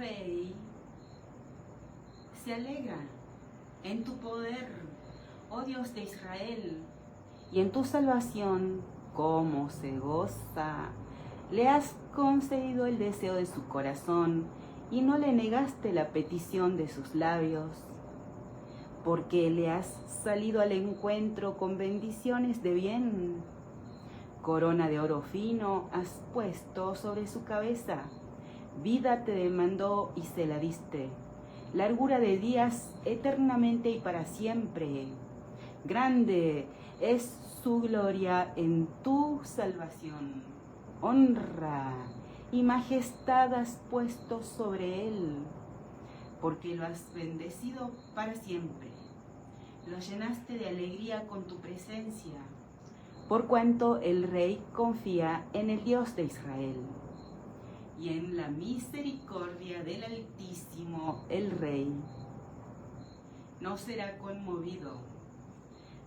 Rey se alegra en tu poder, oh Dios de Israel, y en tu salvación, cómo se goza. Le has concedido el deseo de su corazón y no le negaste la petición de sus labios, porque le has salido al encuentro con bendiciones de bien. Corona de oro fino has puesto sobre su cabeza. Vida te demandó y se la diste. Largura de días eternamente y para siempre. Grande es su gloria en tu salvación. Honra y majestad has puesto sobre él, porque lo has bendecido para siempre. Lo llenaste de alegría con tu presencia, por cuanto el Rey confía en el Dios de Israel. Y en la misericordia del Altísimo el Rey no será conmovido.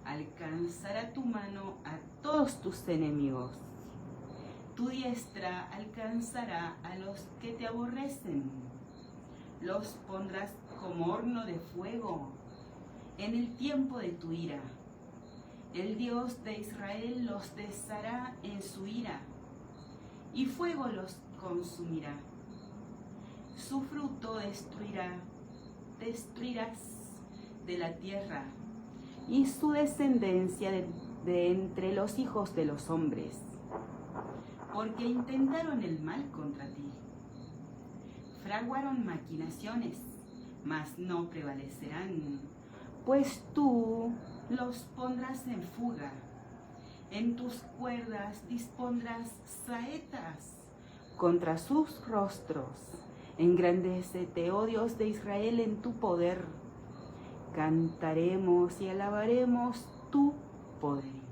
Alcanzará tu mano a todos tus enemigos. Tu diestra alcanzará a los que te aborrecen. Los pondrás como horno de fuego en el tiempo de tu ira. El Dios de Israel los deshará en su ira, y fuego los consumirá. Su fruto destruirás de la tierra, y su descendencia de entre los hijos de los hombres, porque intentaron el mal contra ti. Fraguaron maquinaciones, mas no prevalecerán, pues tú los pondrás en fuga. En tus cuerdas dispondrás saetas contra sus rostros. Engrandécete, oh Dios de Israel, en tu poder. Cantaremos y alabaremos tu poder.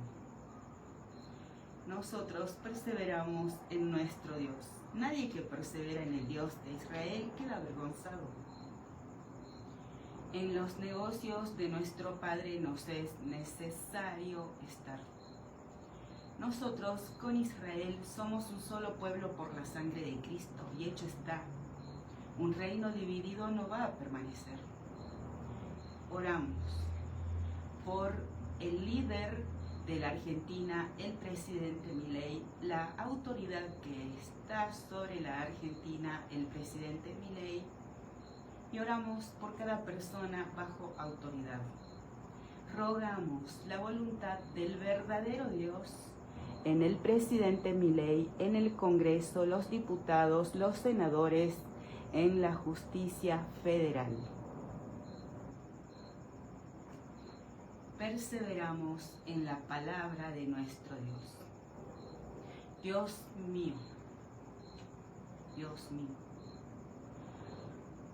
Nosotros perseveramos en nuestro Dios. Nadie que persevera en el Dios de Israel queda avergonzado. En los negocios de nuestro Padre nos es necesario estar. Nosotros con Israel somos un solo pueblo por la sangre de Cristo, y hecho está. Un reino dividido no va a permanecer. Oramos por el líder de la Argentina, el presidente Milei, la autoridad que está sobre la Argentina, el presidente Milei, y oramos por cada persona bajo autoridad. Rogamos la voluntad del verdadero Dios en el presidente Milei, en el Congreso, los diputados, los senadores, en la justicia federal. Perseveramos en la palabra de nuestro Dios. Dios mío,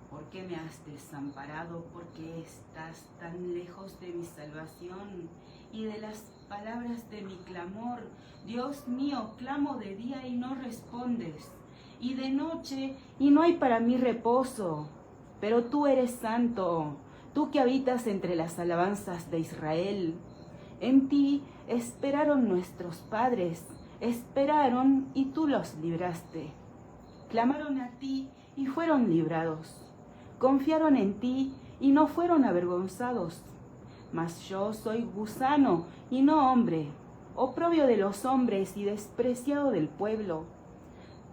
¿por qué me has desamparado? ¿Por qué estás tan lejos de mi salvación y de las palabras de mi clamor? Dios mío, clamo de día y no respondes, y de noche y no hay para mí reposo. Pero tú eres santo, tú que habitas entre las alabanzas de Israel. En ti esperaron nuestros padres, esperaron y tú los libraste. Clamaron a ti y fueron librados. Confiaron en ti y no fueron avergonzados. Mas yo soy gusano y no hombre, oprobio de los hombres y despreciado del pueblo.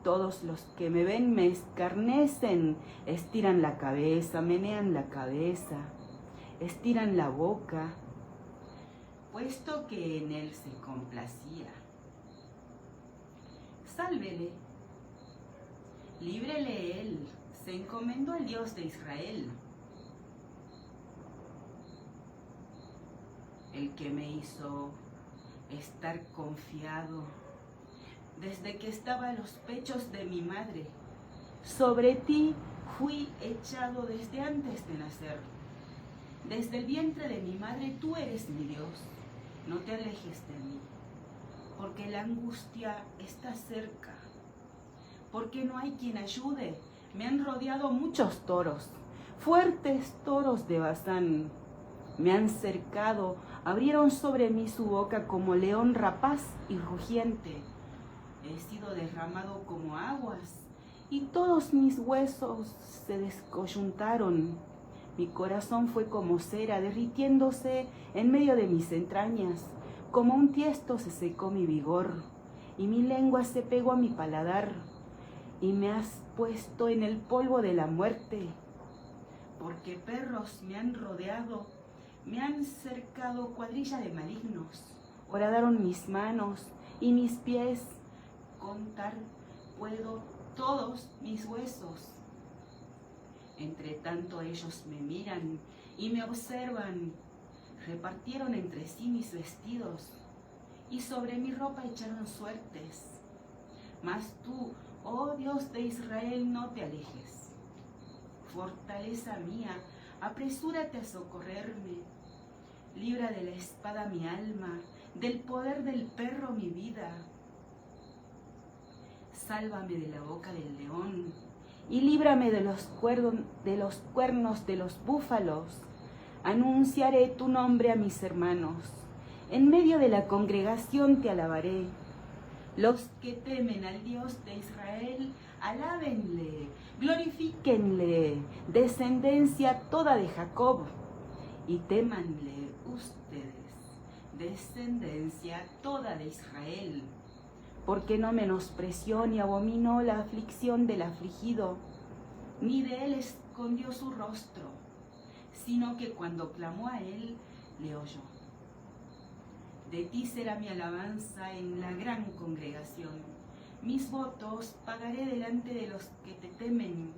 Todos los que me ven me escarnecen, estiran la cabeza, menean la cabeza, estiran la boca, puesto que en él se complacía. Sálvele, líbrele él, se encomendó al Dios de Israel, el que me hizo estar confiado desde que estaba en los pechos de mi madre. Sobre ti fui echado desde antes de nacer. Desde el vientre de mi madre tú eres mi Dios. No te alejes de mí, porque la angustia está cerca, porque no hay quien ayude. Me han rodeado muchos toros, fuertes toros de Basán. Me han cercado, abrieron sobre mí su boca como león rapaz y rugiente. He sido derramado como aguas y todos mis huesos se descoyuntaron. Mi corazón fue como cera derritiéndose en medio de mis entrañas. Como un tiesto se secó mi vigor, y mi lengua se pegó a mi paladar, y me has puesto en el polvo de la muerte. Porque perros me han rodeado, me han cercado cuadrilla de malignos. Horadaron mis manos y mis pies, contar puedo todos mis huesos. Entre tanto ellos me miran y me observan, repartieron entre sí mis vestidos y sobre mi ropa echaron suertes. Mas tú, oh Dios de Israel, no te alejes. Fortaleza mía, apresúrate a socorrerme. Libra de la espada mi alma, del poder del perro mi vida. Sálvame de la boca del león y líbrame de los cuernos de los búfalos. Anunciaré tu nombre a mis hermanos. En medio de la congregación te alabaré. Los que temen al Dios de Israel, alábenle, glorifíquenle, descendencia toda de Jacob, y témanle ustedes, descendencia toda de Israel, porque no menospreció ni abominó la aflicción del afligido, ni de él escondió su rostro, sino que cuando clamó a él, le oyó. De ti será mi alabanza en la gran congregación. Mis votos pagaré delante de los que te temen.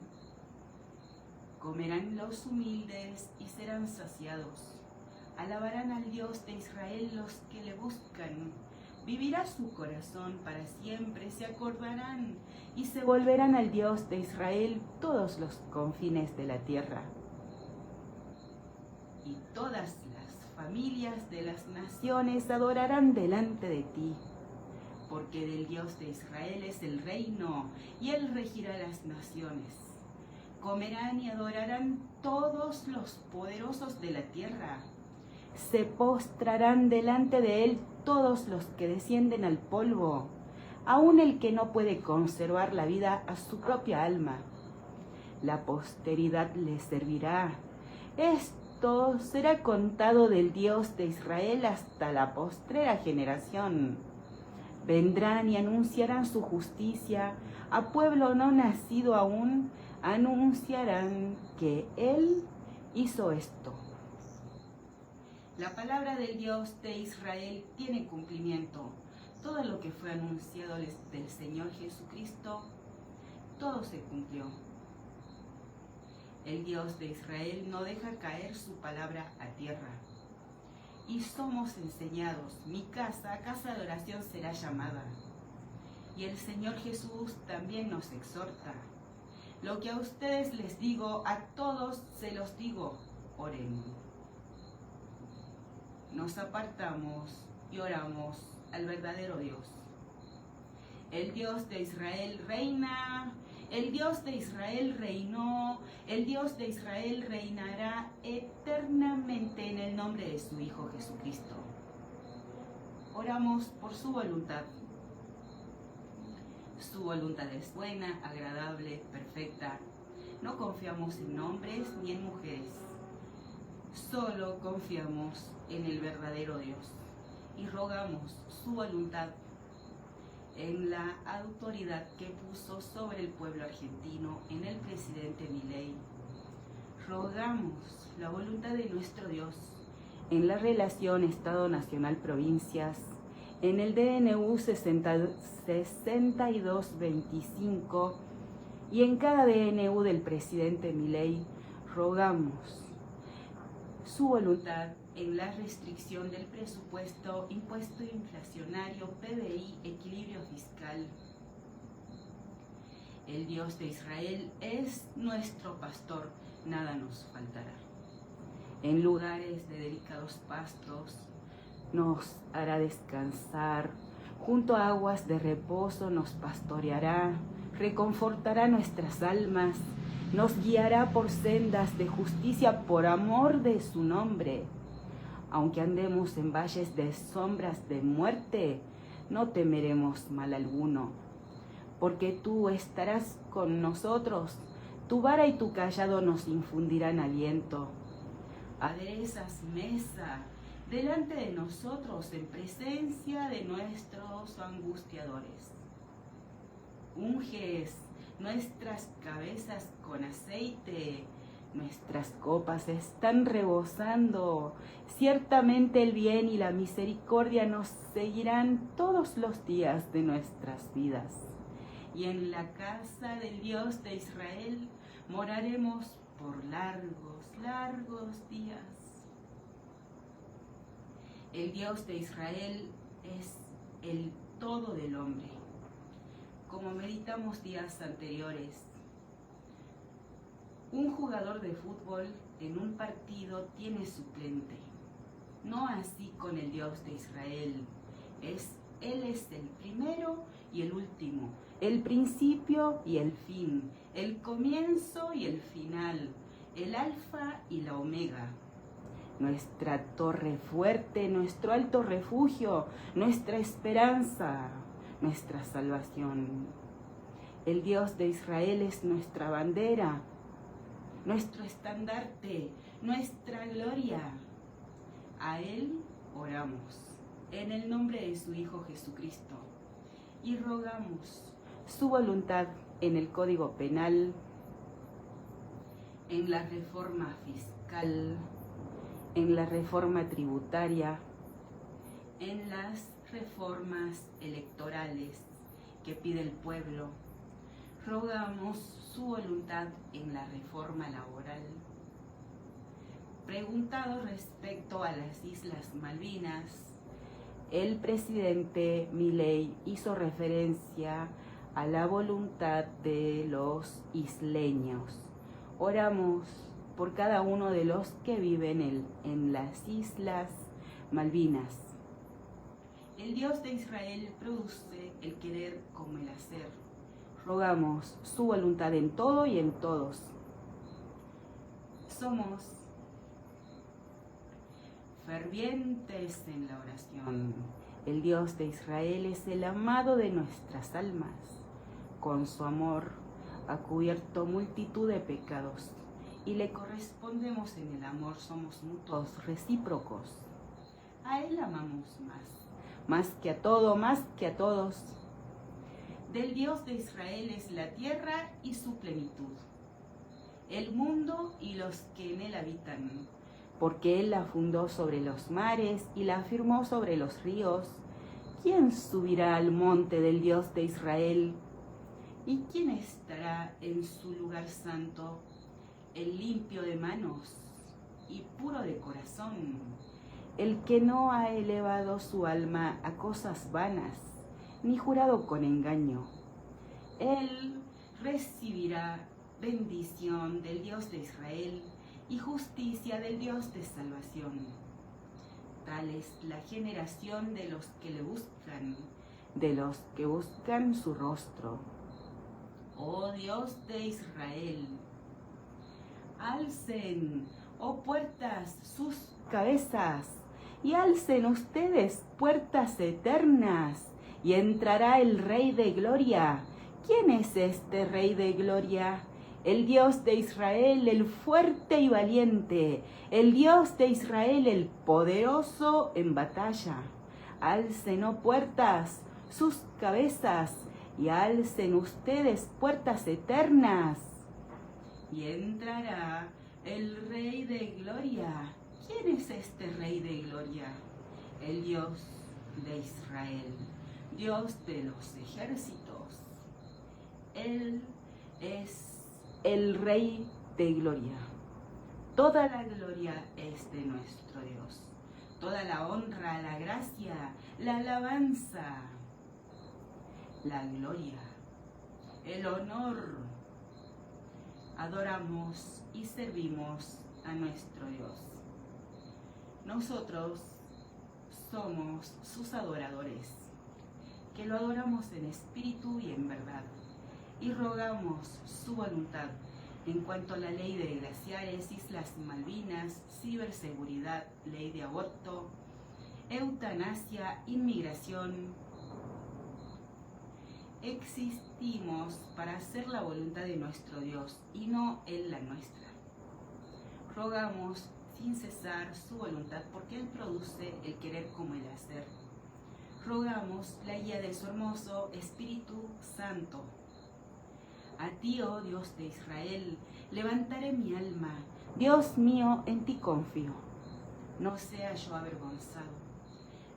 Comerán los humildes y serán saciados. Alabarán al Dios de Israel los que le buscan. Vivirá su corazón para siempre, se acordarán y se volverán al Dios de Israel todos los confines de la tierra. Y todas las familias de las naciones adorarán delante de ti, porque del Dios de Israel es el reino, y él regirá las naciones. Comerán y adorarán todos los poderosos de la tierra. Se postrarán delante de él todos los que descienden al polvo, aun el que no puede conservar la vida a su propia alma. La posteridad le servirá. Esto será contado del Dios de Israel hasta la postrera generación. Vendrán y anunciarán su justicia. A pueblo no nacido aún anunciarán que él hizo esto. La palabra del Dios de Israel tiene cumplimiento. Todo lo que fue anunciado del Señor Jesucristo, todo se cumplió. El Dios de Israel no deja caer su palabra a tierra. Y somos enseñados, mi casa, casa de oración será llamada. Y el Señor Jesús también nos exhorta. Lo que a ustedes les digo, a todos se los digo, oren. Nos apartamos y oramos al verdadero Dios. El Dios de Israel reina, el Dios de Israel reinó, el Dios de Israel reinará eternamente en el nombre de su Hijo Jesucristo. Oramos por su voluntad. Su voluntad es buena, agradable, perfecta. No confiamos en hombres ni en mujeres. Solo confiamos en el verdadero Dios y rogamos su voluntad en la autoridad que puso sobre el pueblo argentino, en el presidente Milei. Rogamos la voluntad de nuestro Dios en la relación Estado-Nacional-Provincias, en el DNU 6225 y en cada DNU del presidente Milei. Rogamos su voluntad en la restricción del presupuesto, impuesto inflacionario, PBI, equilibrio fiscal. El Dios de Israel es nuestro pastor, nada nos faltará. En lugares de delicados pastos nos hará descansar, junto a aguas de reposo nos pastoreará, reconfortará nuestras almas, nos guiará por sendas de justicia por amor de su nombre. Aunque andemos en valles de sombras de muerte, no temeremos mal alguno, porque tú estarás con nosotros, tu vara y tu cayado nos infundirán aliento. Aderezas mesa delante de nosotros en presencia de nuestros angustiadores. Unges nuestras cabezas con aceite, nuestras copas están rebosando. Ciertamente el bien y la misericordia nos seguirán todos los días de nuestras vidas. Y en la casa del Dios de Israel moraremos por largos días. El Dios de Israel es el todo del hombre. Como meditamos días anteriores, un jugador de fútbol en un partido tiene suplente. No así con el Dios de Israel. Él es el primero y el último, el principio y el fin, el comienzo y el final, el alfa y la omega. Nuestra torre fuerte, nuestro alto refugio, nuestra esperanza, nuestra salvación. El Dios de Israel es nuestra bandera, nuestro estandarte, nuestra gloria. A Él oramos en el nombre de su Hijo Jesucristo y rogamos su voluntad en el Código Penal, en la reforma fiscal, en la reforma tributaria, en las reformas electorales que pide el pueblo. Rogamos su voluntad en la reforma laboral. Preguntado respecto a las Islas Malvinas, el presidente Milei hizo referencia a la voluntad de los isleños. Oramos por cada uno de los que viven en las Islas Malvinas. El Dios de Israel produce el querer como el hacer. Rogamos su voluntad en todo y en todos. Somos fervientes en la oración. El Dios de Israel es el amado de nuestras almas. Con su amor ha cubierto multitud de pecados y le correspondemos en el amor, somos mutuos, recíprocos. A Él amamos más que a todo, más que a todos. Del Dios de Israel es la tierra y su plenitud, el mundo y los que en él habitan, porque Él la fundó sobre los mares y la afirmó sobre los ríos. ¿Quién subirá al monte del Dios de Israel? ¿Y quién estará en su lugar santo? El limpio de manos y puro de corazón, el que no ha elevado su alma a cosas vanas, ni jurado con engaño. Él recibirá bendición del Dios de Israel y justicia del Dios de salvación. Tal es la generación de los que le buscan, de los que buscan su rostro. Oh Dios de Israel, alcen, oh puertas, sus cabezas, y alcen ustedes puertas eternas, y entrará el Rey de Gloria. ¿Quién es este Rey de Gloria? El Dios de Israel, el fuerte y valiente, el Dios de Israel, el poderoso en batalla. Alcen, oh puertas, sus cabezas, y alcen ustedes puertas eternas, y entrará el Rey de Gloria. ¿Quién es este Rey de Gloria? El Dios de Israel, Dios de los ejércitos. Él es el Rey de Gloria. Toda la gloria es de nuestro Dios. Toda la honra, la gracia, la alabanza, la gloria, el honor. Adoramos y servimos a nuestro Dios. Nosotros somos sus adoradores, que lo adoramos en espíritu y en verdad, y rogamos su voluntad en cuanto a la ley de glaciares, Islas Malvinas, ciberseguridad, ley de aborto, eutanasia, inmigración, existimos para hacer la voluntad de nuestro Dios y no Él la nuestra. Rogamos sin cesar su voluntad porque Él produce el querer como el hacer. Rogamos la guía de su hermoso Espíritu Santo. A ti, oh Dios de Israel, levantaré mi alma. Dios mío, en ti confío. No sea yo avergonzado.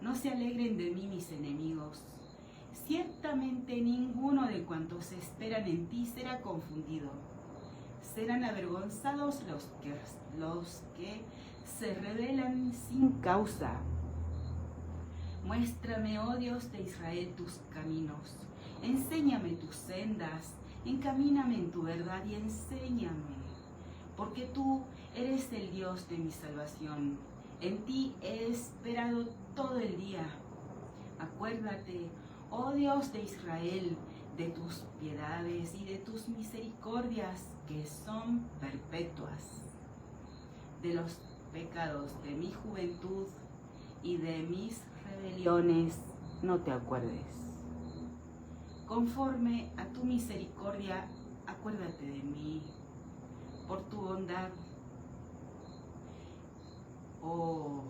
No se alegren de mí mis enemigos. Ciertamente ninguno de cuantos esperan en ti será confundido. Serán avergonzados los que se rebelan sin causa. Muéstrame, oh Dios de Israel, tus caminos. Enséñame tus sendas. Encamíname en tu verdad y enséñame. Porque tú eres el Dios de mi salvación. En ti he esperado todo el día. Acuérdate, oh Dios de Israel, de tus piedades y de tus misericordias que son perpetuas. De los pecados de mi juventud y de mis rebeliones no te acuerdes. Conforme a tu misericordia, acuérdate de mí. Por tu bondad, oh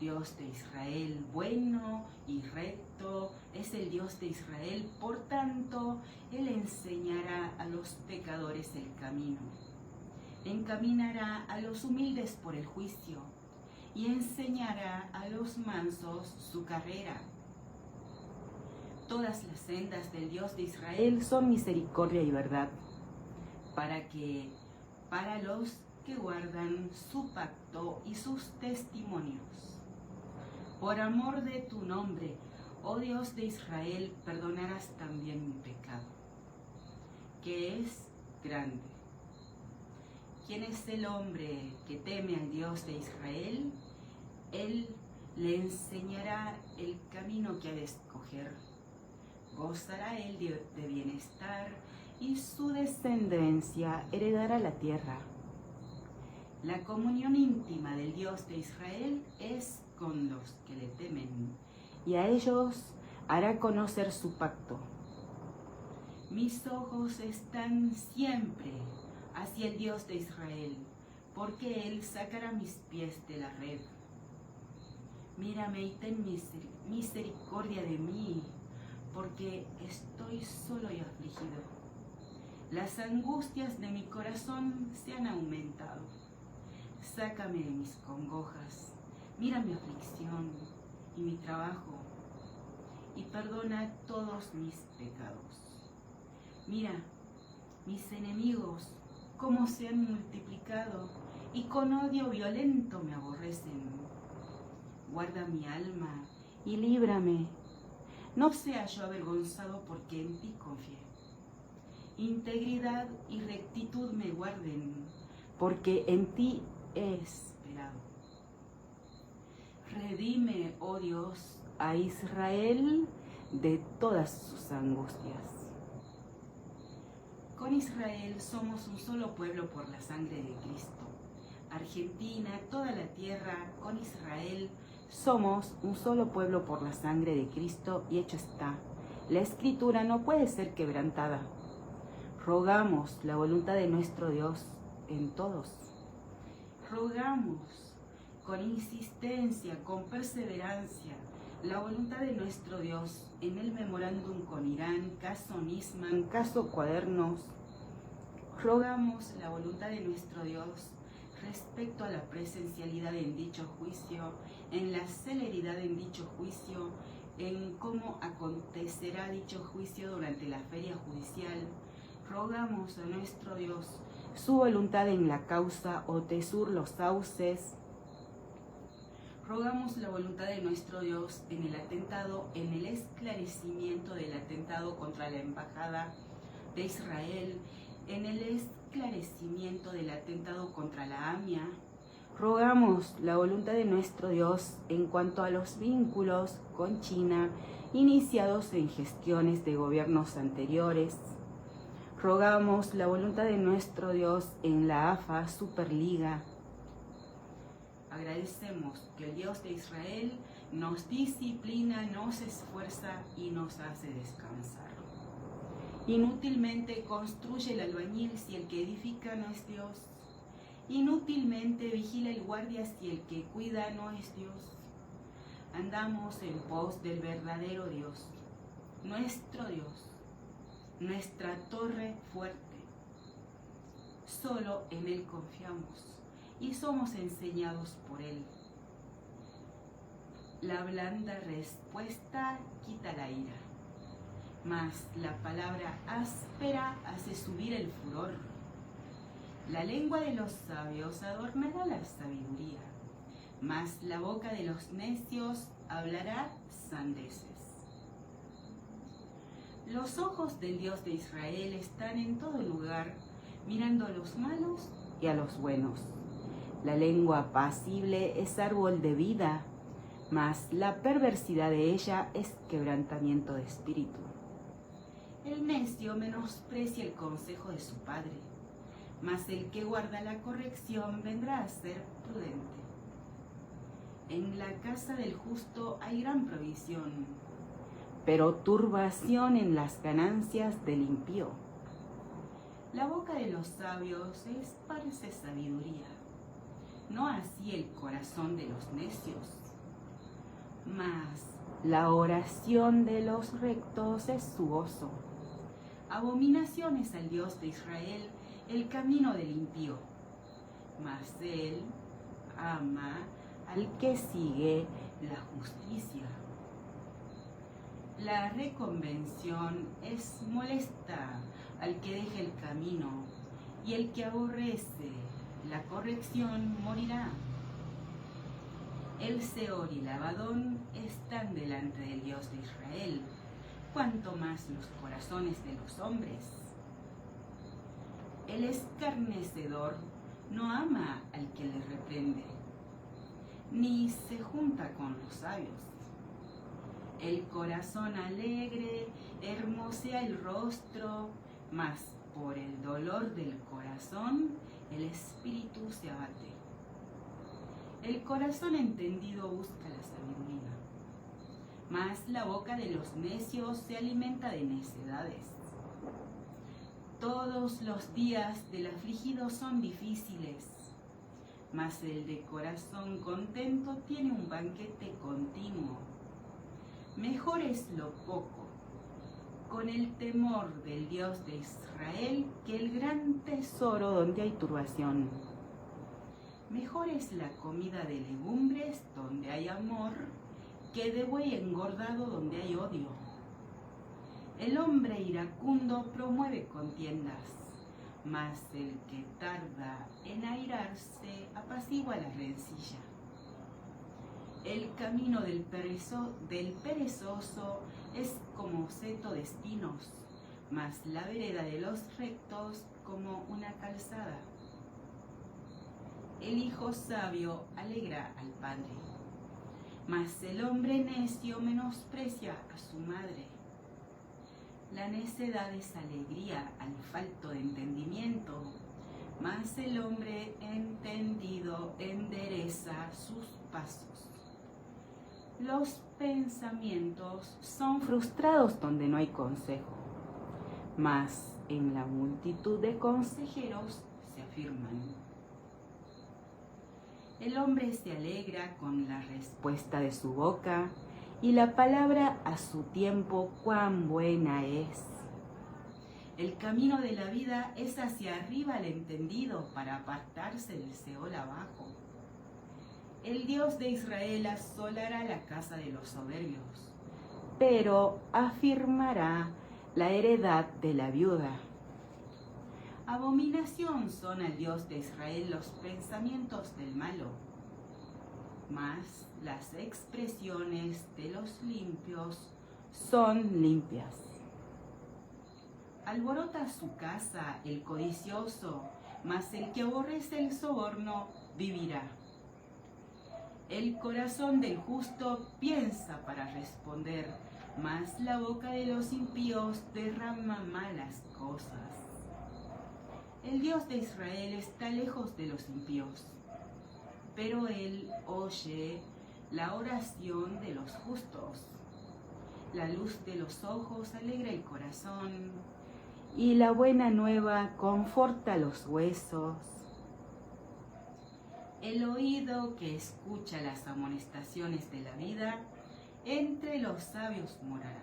Dios de Israel, bueno y recto es el Dios de Israel, por tanto, Él enseñará a los pecadores el camino, encaminará a los humildes por el juicio y enseñará a los mansos su carrera. Todas las sendas del Dios de Israel son misericordia y verdad, para los que guardan su pacto y sus testimonios. Por amor de tu nombre, oh Dios de Israel, perdonarás también mi pecado, que es grande. ¿Quién es el hombre que teme al Dios de Israel? Él le enseñará el camino que ha de escoger. Gozará él de bienestar y su descendencia heredará la tierra. La comunión íntima del Dios de Israel es con los que le temen, y a ellos hará conocer su pacto. Mis ojos están siempre hacia el Dios de Israel, porque Él sacará mis pies de la red. Mírame y ten misericordia de mí, porque estoy solo y afligido. Las angustias de mi corazón se han aumentado. Sácame de mis congojas, mira mi aflicción y mi trabajo, y perdona todos mis pecados. Mira, mis enemigos, cómo se han multiplicado, y con odio violento me aborrecen. Guarda mi alma y líbrame. No sea yo avergonzado porque en ti confié. Integridad y rectitud me guarden, porque en ti he esperado. Redime, oh Dios, a Israel de todas sus angustias. Con Israel somos un solo pueblo por la sangre de Cristo. Argentina, toda la tierra, con Israel somos un solo pueblo por la sangre de Cristo, y hecho está. La Escritura no puede ser quebrantada. Rogamos la voluntad de nuestro Dios en todos. Rogamos con insistencia, con perseverancia, la voluntad de nuestro Dios en el memorándum con Irán, caso Nisman, caso Cuadernos. Rogamos la voluntad de nuestro Dios respecto a la presencialidad en dicho juicio, en la celeridad en dicho juicio, en cómo acontecerá dicho juicio durante la feria judicial. Rogamos a nuestro Dios su voluntad en la causa Otesur los sauces. Rogamos la voluntad de nuestro Dios en el atentado, en el esclarecimiento del atentado contra la Embajada de Israel, en el esclarecimiento del atentado contra la AMIA. Rogamos la voluntad de nuestro Dios en cuanto a los vínculos con China iniciados en gestiones de gobiernos anteriores. Rogamos la voluntad de nuestro Dios en la AFA Superliga. Agradecemos que el Dios de Israel nos disciplina, nos esfuerza y nos hace descansar. Inútilmente construye el albañil si el que edifica no es Dios. Inútilmente vigila el guardia si el que cuida no es Dios. Andamos en pos del verdadero Dios, nuestro Dios, nuestra torre fuerte. Solo en Él confiamos y somos enseñados por Él. La blanda respuesta quita la ira, mas la palabra áspera hace subir el furor. La lengua de los sabios adornará la sabiduría, mas la boca de los necios hablará sandeces. Los ojos del Dios de Israel están en todo lugar, mirando a los malos y a los buenos. La lengua apacible es árbol de vida, mas la perversidad de ella es quebrantamiento de espíritu. El necio menosprecia el consejo de su padre, mas el que guarda la corrección vendrá a ser prudente. En la casa del justo hay gran provisión, pero turbación en las ganancias del impío. La boca de los sabios esparce sabiduría, no así el corazón de los necios. Mas la oración de los rectos es su gozo. Abominación es al Dios de Israel el camino del impío, mas él ama al que sigue la justicia. La reconvención es molesta al que deja el camino, y el que aborrece la corrección morirá. El Seor y el Abadón están delante del Dios de Israel, cuanto más los corazones de los hombres. El escarnecedor no ama al que le reprende, ni se junta con los sabios. El corazón alegre hermosea el rostro, mas por el dolor del corazón el espíritu se abate. El corazón entendido busca la sabiduría, mas la boca de los necios se alimenta de necedades. Todos los días del afligido son difíciles, mas el de corazón contento tiene un banquete continuo. Mejor es lo poco, con el temor del Dios de Israel, que el gran tesoro donde hay turbación. Mejor es la comida de legumbres donde hay amor, que de buey engordado donde hay odio. El hombre iracundo promueve contiendas, mas el que tarda en airarse apacigua la rencilla. El camino del perezoso es como seto de espinos, mas la vereda de los rectos como una calzada. El hijo sabio alegra al padre, mas el hombre necio menosprecia a su madre. La necedad es alegría al falto de entendimiento, mas el hombre entendido endereza sus pasos. Los pensamientos son frustrados donde no hay consejo, mas en la multitud de consejeros se afirman. El hombre se alegra con la respuesta de su boca, y la palabra a su tiempo cuán buena es. El camino de la vida es hacia arriba al entendido, para apartarse del Seol abajo. El Dios de Israel asolará la casa de los soberbios, pero afirmará la heredad de la viuda. Abominación son al Dios de Israel los pensamientos del malo, mas las expresiones de los limpios son limpias. Alborota su casa el codicioso, mas el que aborrece el soborno vivirá. El corazón del justo piensa para responder, mas la boca de los impíos derrama malas cosas. El Dios de Israel está lejos de los impíos, pero Él oye la oración de los justos. La luz de los ojos alegra el corazón, y la buena nueva conforta los huesos. El oído que escucha las amonestaciones de la vida, entre los sabios morará.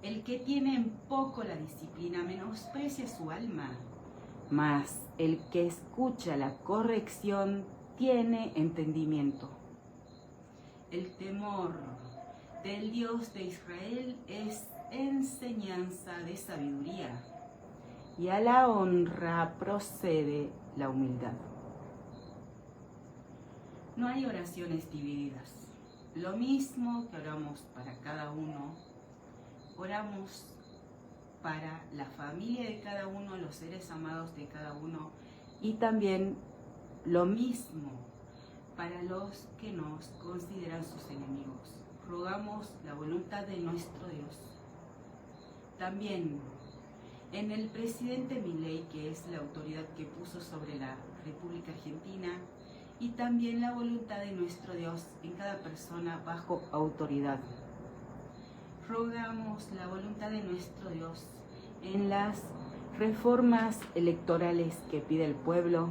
El que tiene en poco la disciplina menosprecia su alma, mas el que escucha la corrección tiene entendimiento. El temor del Dios de Israel es enseñanza de sabiduría, y a la honra procede la humildad. No hay oraciones divididas. Lo mismo que oramos para cada uno, oramos para la familia de cada uno, los seres amados de cada uno, y también lo mismo para los que nos consideran sus enemigos. Rogamos la voluntad de nuestro Dios. También en el presidente Milei, que es la autoridad que puso sobre la República Argentina, y también la voluntad de nuestro Dios en cada persona bajo autoridad. Rogamos la voluntad de nuestro Dios en las reformas electorales que pide el pueblo.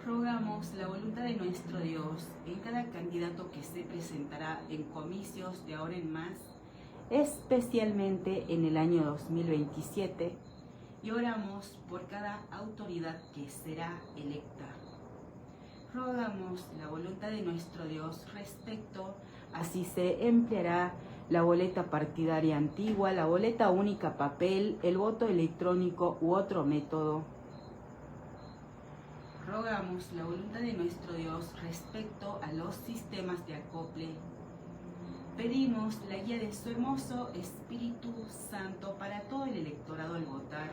Rogamos la voluntad de nuestro Dios en cada candidato que se presentará en comicios de ahora en más, especialmente en el año 2027, y oramos por cada autoridad que será electa. Rogamos la voluntad de nuestro Dios respecto a si se empleará la boleta partidaria antigua, la boleta única papel, el voto electrónico u otro método. Rogamos la voluntad de nuestro Dios respecto a los sistemas de acople. Pedimos la guía de su hermoso Espíritu Santo para todo el electorado al votar.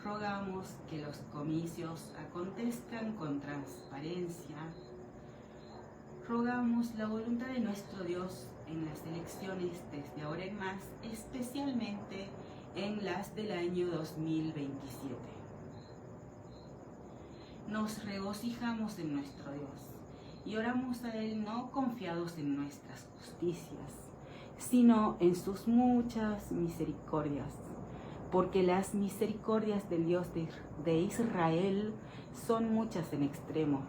Rogamos que los comicios acontezcan con transparencia. Rogamos la voluntad de nuestro Dios en las elecciones desde ahora en más, especialmente en las del año 2027. Nos regocijamos en nuestro Dios y oramos a Él no confiados en nuestras justicias, sino en sus muchas misericordias, porque las misericordias del Dios de Israel son muchas en extremo.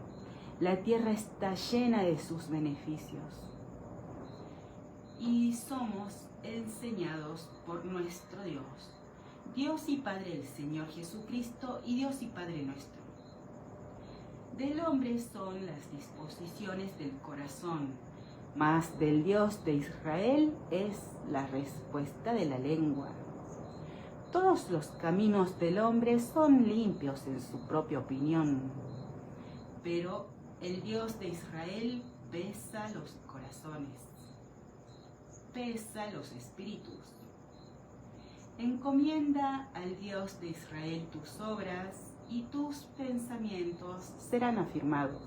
La tierra está llena de sus beneficios. Y somos enseñados por nuestro Dios, Dios y Padre del Señor Jesucristo y Dios y Padre nuestro. Del hombre son las disposiciones del corazón, mas del Dios de Israel es la respuesta de la lengua. Todos los caminos del hombre son limpios en su propia opinión, pero el Dios de Israel pesa los corazones, pesa los espíritus. Encomienda al Dios de Israel tus obras y tus pensamientos serán afirmados.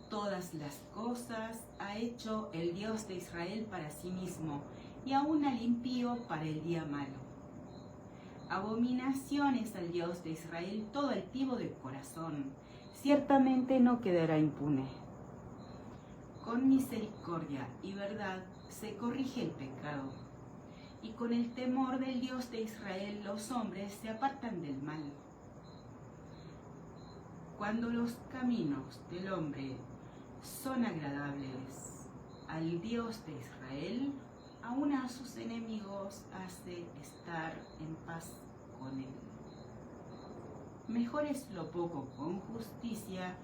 Todas las cosas ha hecho el Dios de Israel para sí mismo, y aún al impío para el día malo. Abominación es al Dios de Israel todo altivo de corazón, ciertamente no quedará impune. Con misericordia y verdad se corrige el pecado, y con el temor del Dios de Israel los hombres se apartan del mal. Cuando los caminos del hombre son agradables al Dios de Israel, aún a sus enemigos hace estar en paz con él. Mejor es lo poco con justicia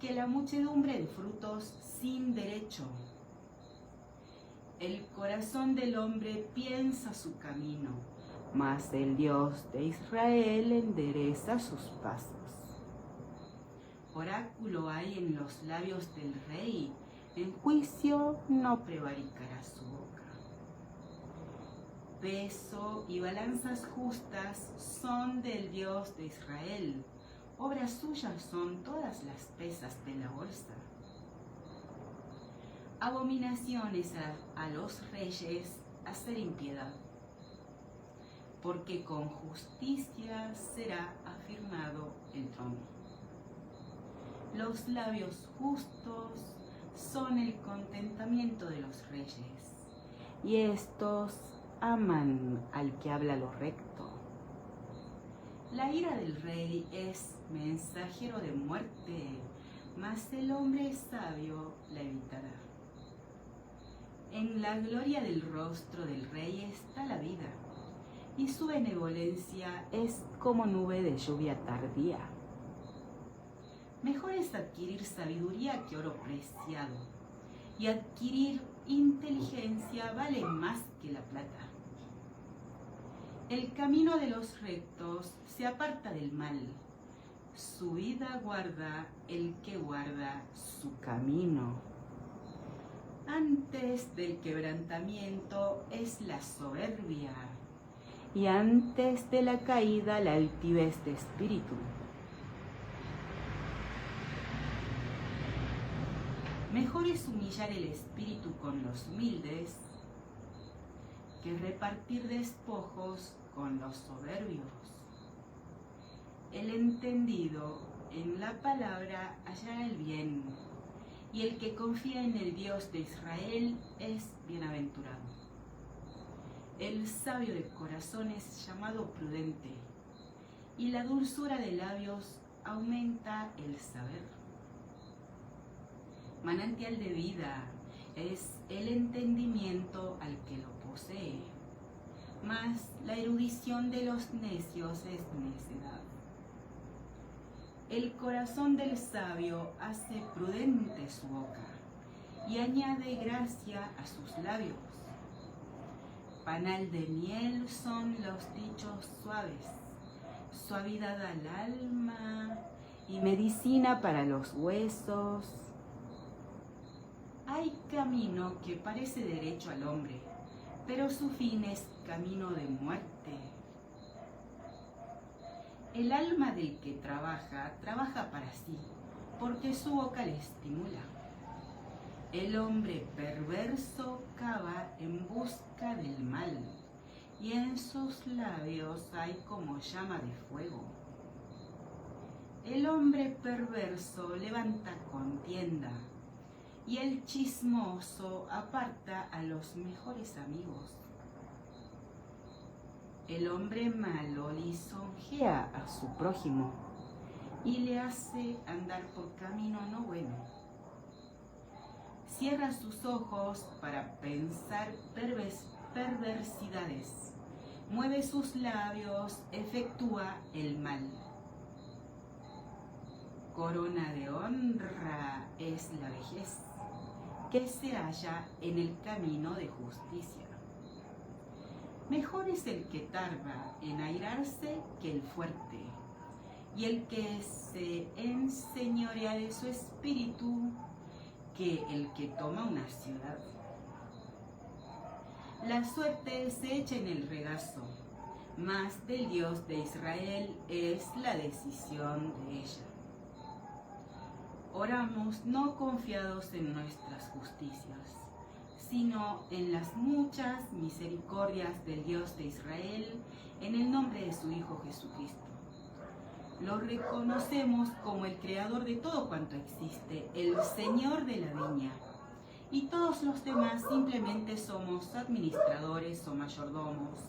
que la muchedumbre de frutos sin derecho. El corazón del hombre piensa su camino, mas el Dios de Israel endereza sus pasos. Oráculo hay en los labios del rey, en juicio no prevaricará su boca. Peso y balanzas justas son del Dios de Israel. Obras suyas son todas las pesas de la bolsa. Abominaciones a los reyes hacer impiedad, porque con justicia será afirmado el trono. Los labios justos son el contentamiento de los reyes. y estos aman al que habla lo recto. La ira del rey es mensajero de muerte, mas el hombre sabio la evitará. En la gloria del rostro del rey está la vida, y su benevolencia es como nube de lluvia tardía. Mejor es adquirir sabiduría que oro preciado, y adquirir inteligencia vale más que la plata. El camino de los rectos se aparta del mal, su vida guarda el que guarda su camino. Antes del quebrantamiento es la soberbia, y antes de la caída la altivez de espíritu. Mejor es humillar el espíritu con los humildes que repartir despojos con los soberbios. El entendido en la palabra hallará el bien, y el que confía en el Dios de Israel es bienaventurado. El sabio de corazón es llamado prudente, y la dulzura de labios aumenta el saber. Manantial de vida es el entendimiento al que lo posee, mas la erudición de los necios es necedad. El corazón del sabio hace prudente su boca y añade gracia a sus labios. Panal de miel son los dichos suaves, suavidad al alma y medicina para los huesos. Hay camino que parece derecho al hombre, pero su fin es camino de muerte. El alma del que trabaja para sí, porque su boca le estimula. El hombre perverso cava en busca del mal, y en sus labios hay como llama de fuego. El hombre perverso levanta contienda, y el chismoso aparta a los mejores amigos. El hombre malo lisonjea a su prójimo y le hace andar por camino no bueno. Cierra sus ojos para pensar perversidades, mueve sus labios, efectúa el mal. Corona de honra es la vejez, que se halla en el camino de justicia. Mejor es el que tarda en airarse que el fuerte, y el que se enseñorea de su espíritu que el que toma una ciudad. La suerte se echa en el regazo, mas del Dios de Israel es la decisión de ella. Oramos no confiados en nuestras justicias, sino en las muchas misericordias del Dios de Israel, en el nombre de su Hijo Jesucristo. Lo reconocemos como el creador de todo cuanto existe, el Señor de la viña, y todos los demás simplemente somos administradores o mayordomos.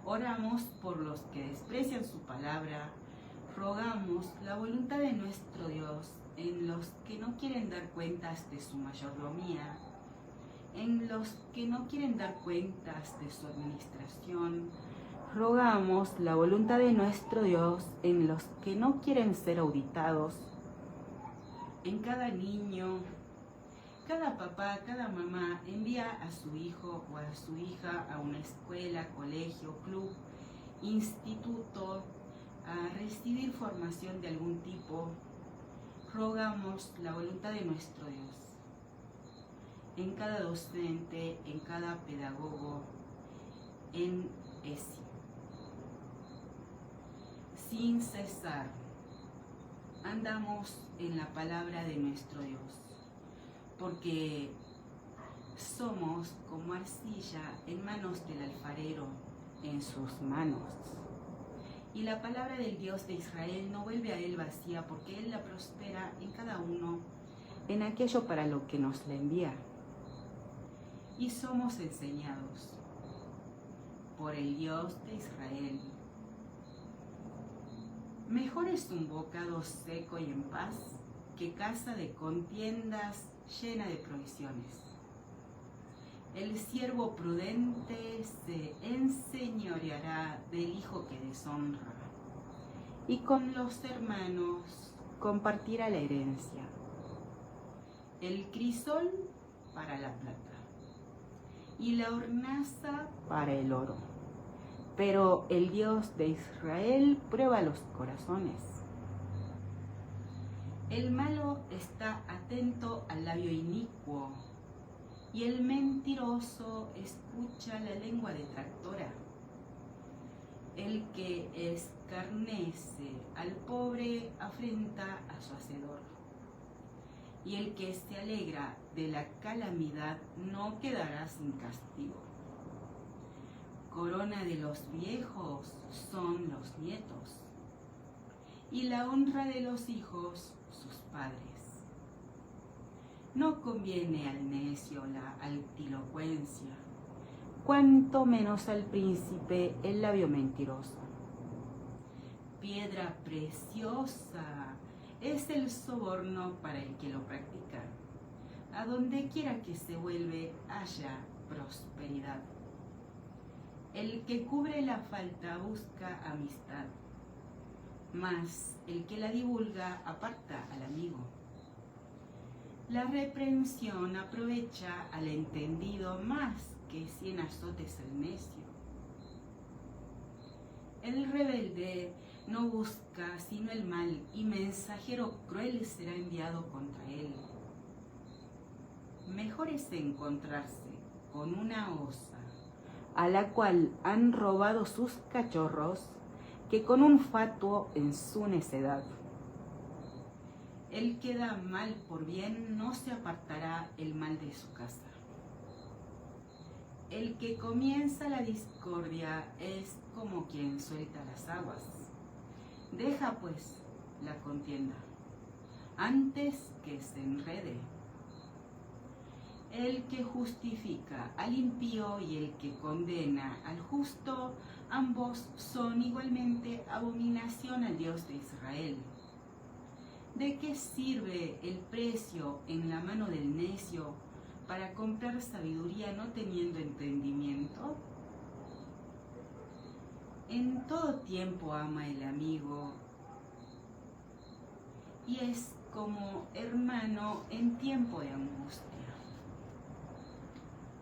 Oramos por los que desprecian su palabra, rogamos la voluntad de nuestro Dios en los que no quieren dar cuentas de su mayordomía, en los que no quieren dar cuentas de su administración. Rogamos la voluntad de nuestro Dios en los que no quieren ser auditados. En cada niño, cada papá, cada mamá envía a su hijo o a su hija a una escuela, colegio, club, instituto, a recibir formación de algún tipo. Rogamos la voluntad de nuestro Dios en cada docente, en cada pedagogo, en ESI. Sin cesar, andamos en la palabra de nuestro Dios, porque somos como arcilla en manos del alfarero, en sus manos. Y la palabra del Dios de Israel no vuelve a él vacía, porque él la prospera en cada uno, en aquello para lo que nos la envía. y somos enseñados por el Dios de Israel. Mejor es un bocado seco y en paz que casa de contiendas llena de provisiones. El siervo prudente se enseñoreará del hijo que deshonra, y con los hermanos compartirá la herencia. El crisol para la plata, y la hornaza para el oro. Pero el Dios de Israel prueba los corazones. El malo está atento al labio inicuo, y el mentiroso escucha la lengua detractora. El que escarnece al pobre afrenta a su hacedor, y el que se alegra de la calamidad no quedará sin castigo. Corona de los viejos son los nietos, y la honra de los hijos sus padres. No conviene al necio la altilocuencia, cuanto menos al príncipe el labio mentiroso. Piedra preciosa es el soborno para el que lo practica. A donde quiera que se vuelve haya prosperidad. El que cubre la falta busca amistad, mas el que la divulga aparta al amigo. La reprensión aprovecha al entendido más que 100 azotes al necio. El rebelde no busca sino el mal, y mensajero cruel será enviado contra él. Mejor es encontrarse con una osa, a la cual han robado sus cachorros, que con un fatuo en su necedad. El que da mal por bien no se apartará el mal de su casa. El que comienza la discordia es como quien suelta las aguas. Deja pues la contienda antes que se enrede. El que justifica al impío y el que condena al justo, ambos son igualmente abominación al Dios de Israel. ¿De qué sirve el precio en la mano del necio para comprar sabiduría no teniendo entendimiento? En todo tiempo ama el amigo y es como hermano en tiempo de angustia.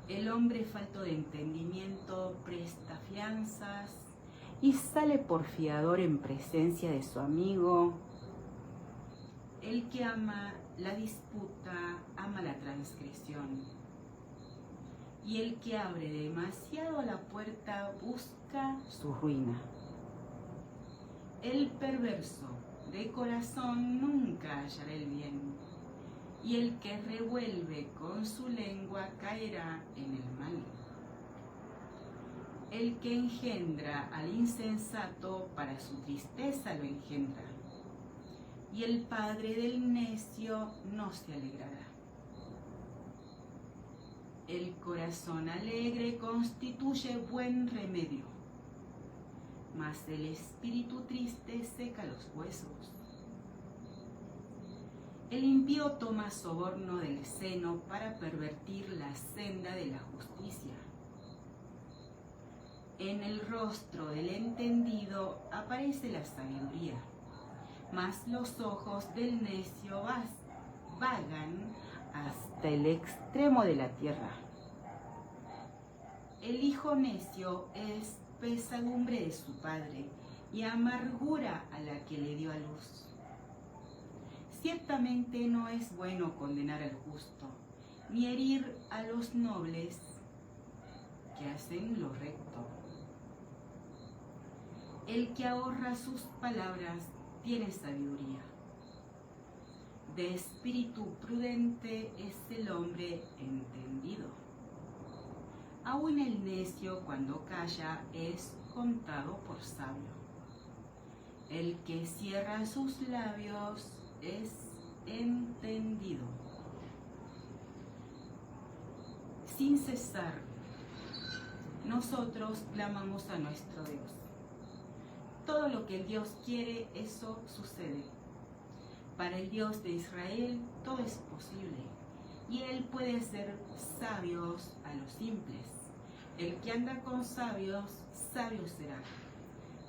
El hombre falto de entendimiento presta fianzas y sale por fiador en presencia de su amigo. El que ama la disputa ama la transgresión, y el que abre demasiado la puerta busca su ruina. El perverso de corazón nunca hallará el bien, y el que revuelve con su lengua caerá en el mal. El que engendra al insensato para su tristeza lo engendra, y el padre del necio no se alegrará. El corazón alegre constituye buen remedio, mas el espíritu triste seca los huesos. El impío toma soborno del seno para pervertir la senda de la justicia. En el rostro del entendido aparece la sabiduría, mas los ojos del necio vagan hasta el extremo de la tierra. El hijo necio es pesadumbre de su padre y amargura a la que le dio a luz. Ciertamente no es bueno condenar al justo, ni herir a los nobles que hacen lo recto. El que ahorra sus palabras tiene sabiduría. De espíritu prudente es el hombre entendido. Aún el necio cuando calla es contado por sabio. El que cierra sus labios es entendido. sin cesar, nosotros clamamos a nuestro Dios. Todo lo que el Dios quiere, eso sucede. Para el Dios de Israel todo es posible, y Él puede hacer sabios a los simples. El que anda con sabios, sabio será.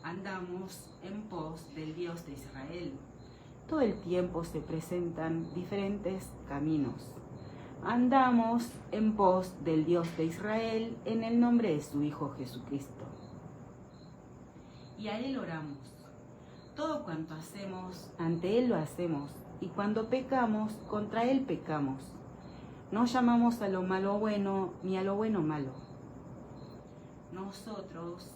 Andamos en pos del Dios de Israel. Todo el tiempo se presentan diferentes caminos. Andamos en pos del Dios de Israel en el nombre de su Hijo Jesucristo. Y a Él oramos. Todo cuanto hacemos, ante Él lo hacemos, y cuando pecamos, contra Él pecamos. No llamamos a lo malo bueno, ni a lo bueno malo. Nosotros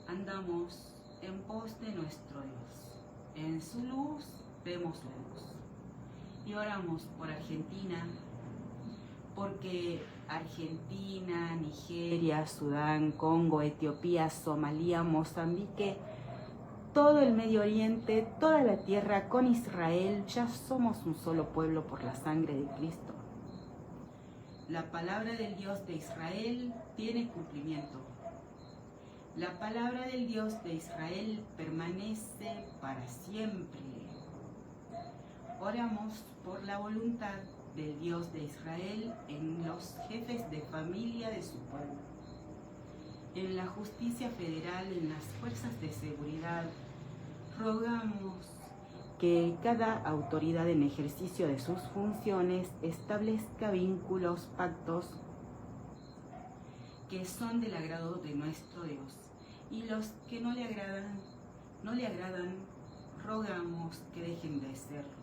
andamos en pos de nuestro Dios. En su luz vemos la luz. Y oramos por Argentina, porque Argentina, Nigeria, Sudán, Congo, Etiopía, Somalia, Mozambique, todo el Medio Oriente, toda la tierra con Israel, ya somos un solo pueblo por la sangre de Cristo. La palabra del Dios de Israel tiene cumplimiento. La palabra del Dios de Israel permanece para siempre. Oramos por la voluntad del Dios de Israel en los jefes de familia de su pueblo, en la justicia federal, en las fuerzas de seguridad. Rogamos que cada autoridad en ejercicio de sus funciones establezca vínculos, pactos que son del agrado de nuestro Dios, y los que no le agradan, rogamos que dejen de serlo.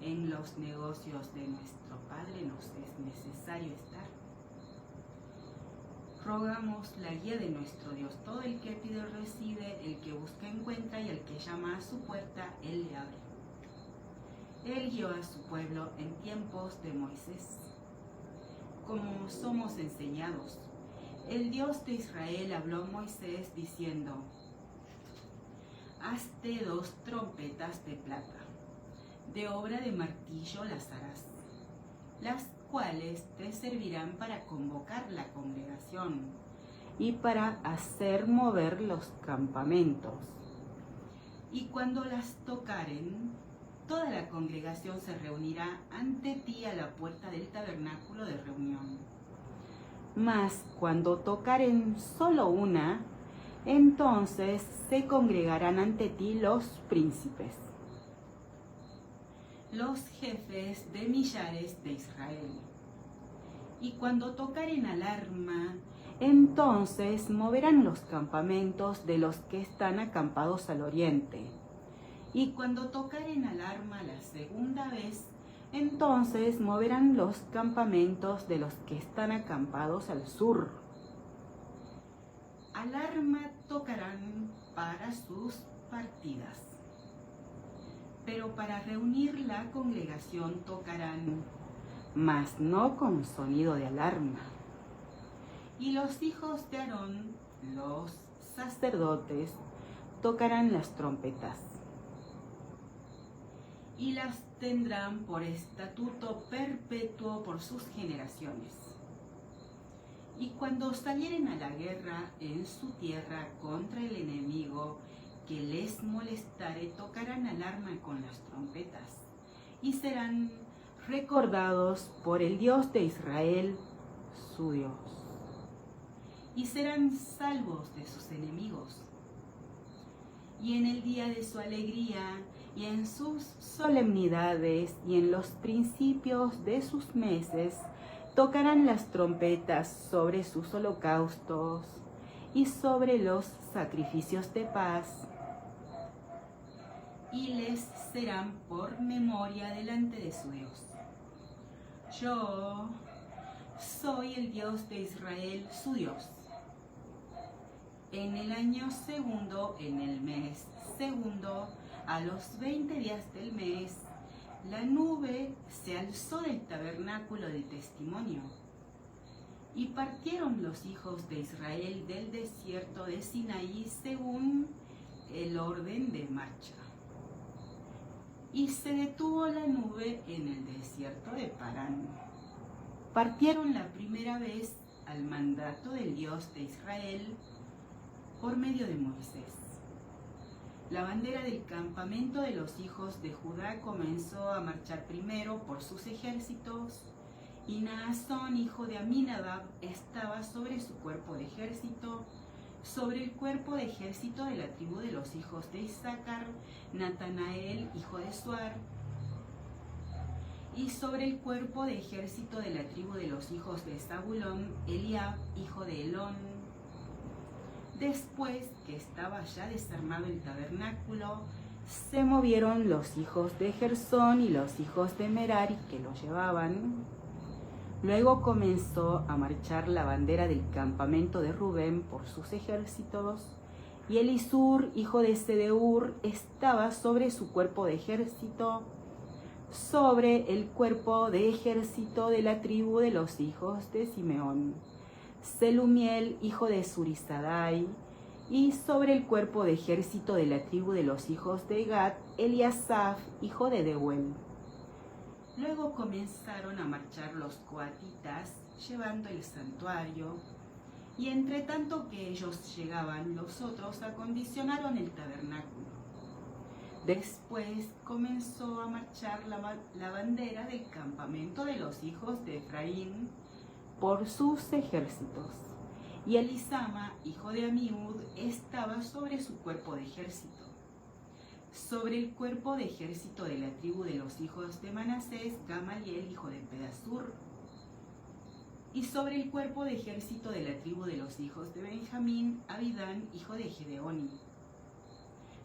En los negocios de nuestro Padre nos es necesario estar. Rogamos la guía de nuestro Dios. Todo el que pide recibe, el que busca encuentra, y el que llama a su puerta, Él le abre. Él guió a su pueblo en tiempos de Moisés. Como somos enseñados, el Dios de Israel habló a Moisés diciendo: hazte 2 trompetas de plata, de obra de martillo las harás, las cuales te servirán para convocar la congregación y para hacer mover los campamentos. Y cuando las tocaren, toda la congregación se reunirá ante ti a la puerta del tabernáculo de reunión. Mas cuando tocaren solo una, entonces se congregarán ante ti los príncipes, los jefes de millares de Israel. Y cuando tocaren alarma, entonces moverán los campamentos de los que están acampados al oriente. Y cuando tocaren alarma la segunda vez, entonces moverán los campamentos de los que están acampados al sur. Alarma tocarán para sus partidas, pero para reunir la congregación tocarán, mas no con sonido de alarma. Y los hijos de Aarón, los sacerdotes, tocarán las trompetas, y las tendrán por estatuto perpetuo por sus generaciones. Y cuando salieren a la guerra en su tierra contra el enemigo que les molestare, tocarán alarma con las trompetas, y serán recordados por el Dios de Israel, su Dios, y serán salvos de sus enemigos. Y en el día de su alegría, y en sus solemnidades, y en los principios de sus meses, tocarán las trompetas sobre sus holocaustos y sobre los sacrificios de paz, y les serán por memoria delante de su Dios. Yo soy el Dios de Israel, su Dios. En el año segundo, en el mes segundo, a los 20 días del mes, la nube se alzó del tabernáculo del testimonio, y partieron los hijos de Israel del desierto de Sinaí según el orden de marcha. Y se detuvo la nube en el desierto de Parán. partieron la primera vez al mandato del Dios de Israel por medio de Moisés. La bandera del campamento de los hijos de Judá comenzó a marchar primero por sus ejércitos, y Naasón, hijo de Aminadab, estaba sobre su cuerpo de ejército. Sobre el cuerpo de ejército de la tribu de los hijos de Isaacar, Natanael, hijo de Suar. Y sobre el cuerpo de ejército de la tribu de los hijos de Zabulón, Eliab, hijo de Elón. Después que estaba ya desarmado el tabernáculo, se movieron los hijos de Gersón y los hijos de Merari que lo llevaban. Luego comenzó a marchar la bandera del campamento de Rubén por sus ejércitos, y Elisur, hijo de Sedeur, estaba sobre su cuerpo de ejército, sobre el cuerpo de ejército de la tribu de los hijos de Simeón, Selumiel, hijo de Zurisadai, y sobre el cuerpo de ejército de la tribu de los hijos de Gad, Eliasaf, hijo de Deuel. Luego comenzaron a marchar los coatitas, llevando el santuario, y entre tanto que ellos llegaban, los otros acondicionaron el tabernáculo. Después comenzó a marchar la bandera del campamento de los hijos de Efraín por sus ejércitos, y Elisama, hijo de Amiud, estaba sobre su cuerpo de ejército. Sobre el cuerpo de ejército de la tribu de los hijos de Manasés, Gamaliel, hijo de Pedasur. Y sobre el cuerpo de ejército de la tribu de los hijos de Benjamín, Abidán, hijo de Gedeoni.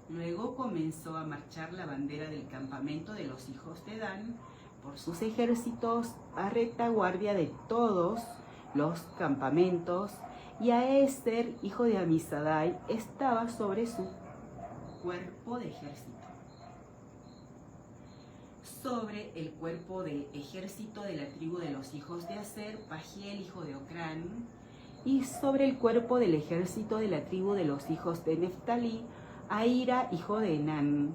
Luego comenzó a marchar la bandera del campamento de los hijos de Dan por sus ejércitos a retaguardia de todos los campamentos, y Aeser, hijo de Amisadai, estaba sobre su cuerpo de ejército. Sobre el cuerpo de ejército de la tribu de los hijos de Aser, Pagiel, hijo de Ocrán. Y sobre el cuerpo del ejército de la tribu de los hijos de Neftalí, Ahira, hijo de Enán.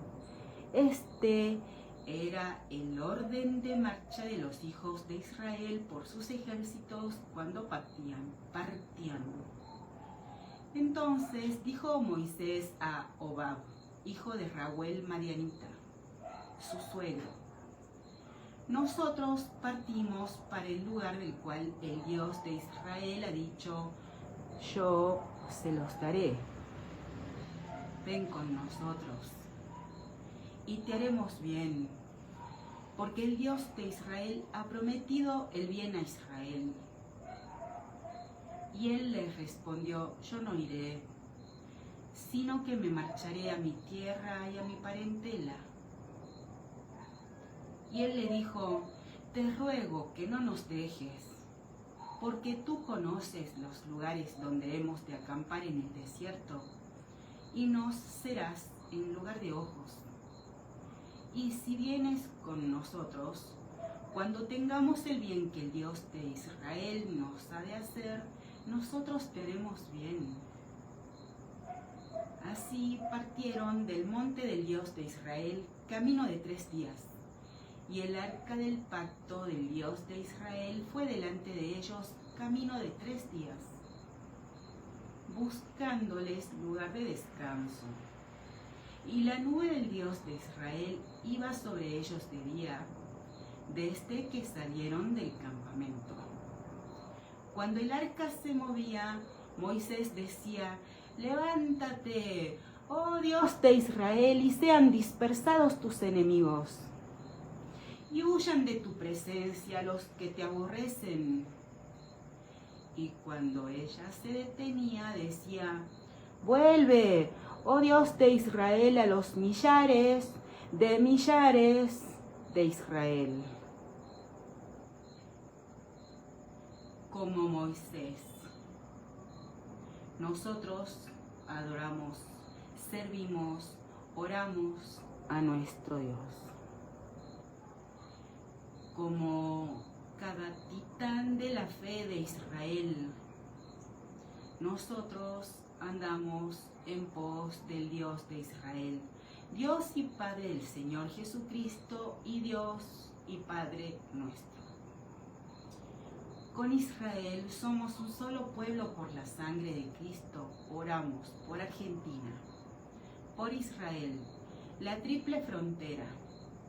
Este era el orden de marcha de los hijos de Israel por sus ejércitos cuando partían. Entonces dijo Moisés a Hobab, hijo de Reuel Madianita, su suegro: nosotros partimos para el lugar del cual el Dios de Israel ha dicho, yo se los daré. Ven con nosotros y te haremos bien, porque el Dios de Israel ha prometido el bien a Israel. Y él le respondió: yo no iré, sino que me marcharé a mi tierra y a mi parentela. Y él le dijo: te ruego que no nos dejes, porque tú conoces los lugares donde hemos de acampar en el desierto, y nos serás en lugar de ojos. Y si vienes con nosotros, cuando tengamos el bien que el Dios de Israel nos ha de hacer, nosotros te haremos bien. Así partieron del monte del Dios de Israel camino de 3 días, y el arca del pacto del Dios de Israel fue delante de ellos camino de 3 días, buscándoles lugar de descanso. Y la nube del Dios de Israel iba sobre ellos de día, desde que salieron del campamento. Cuando el arca se movía, Moisés decía: levántate, oh Dios de Israel, y sean dispersados tus enemigos, y huyan de tu presencia los que te aborrecen. Y cuando ella se detenía, decía: vuelve, oh Dios de Israel, a los millares de Israel. Como Moisés, nosotros adoramos, servimos, oramos a nuestro Dios. Como cada titán de la fe de Israel, nosotros andamos en pos del Dios de Israel, Dios y Padre del Señor Jesucristo, y Dios y Padre nuestro. Con Israel somos un solo pueblo por la sangre de Cristo. Oramos por Argentina, por Israel, la triple frontera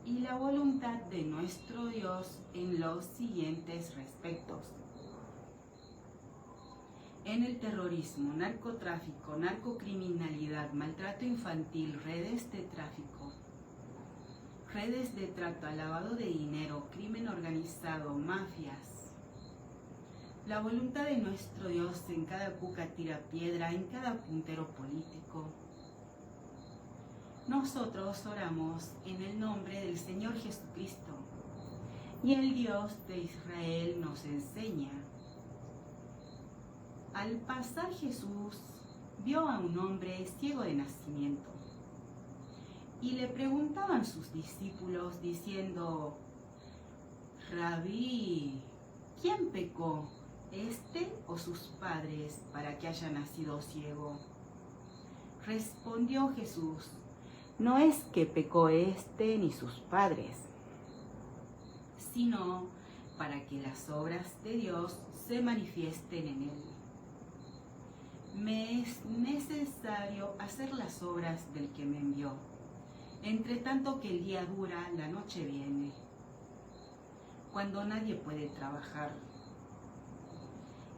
y la voluntad de nuestro Dios en los siguientes respectos. En el terrorismo, narcotráfico, narcocriminalidad, maltrato infantil, redes de tráfico, redes de trata, lavado de dinero, crimen organizado, mafias. La voluntad de nuestro Dios en cada cuca tira piedra, en cada puntero político. Nosotros oramos en el nombre del Señor Jesucristo y el Dios de Israel nos enseña. Al pasar Jesús vio a un hombre ciego de nacimiento y le preguntaban sus discípulos diciendo: Rabí, ¿quién pecó, este o sus padres, para que haya nacido ciego? Respondió Jesús: no es que pecó este ni sus padres, sino para que las obras de Dios se manifiesten en él. Me es necesario hacer las obras del que me envió. Entre tanto que el día dura, la noche viene, cuando nadie puede trabajar.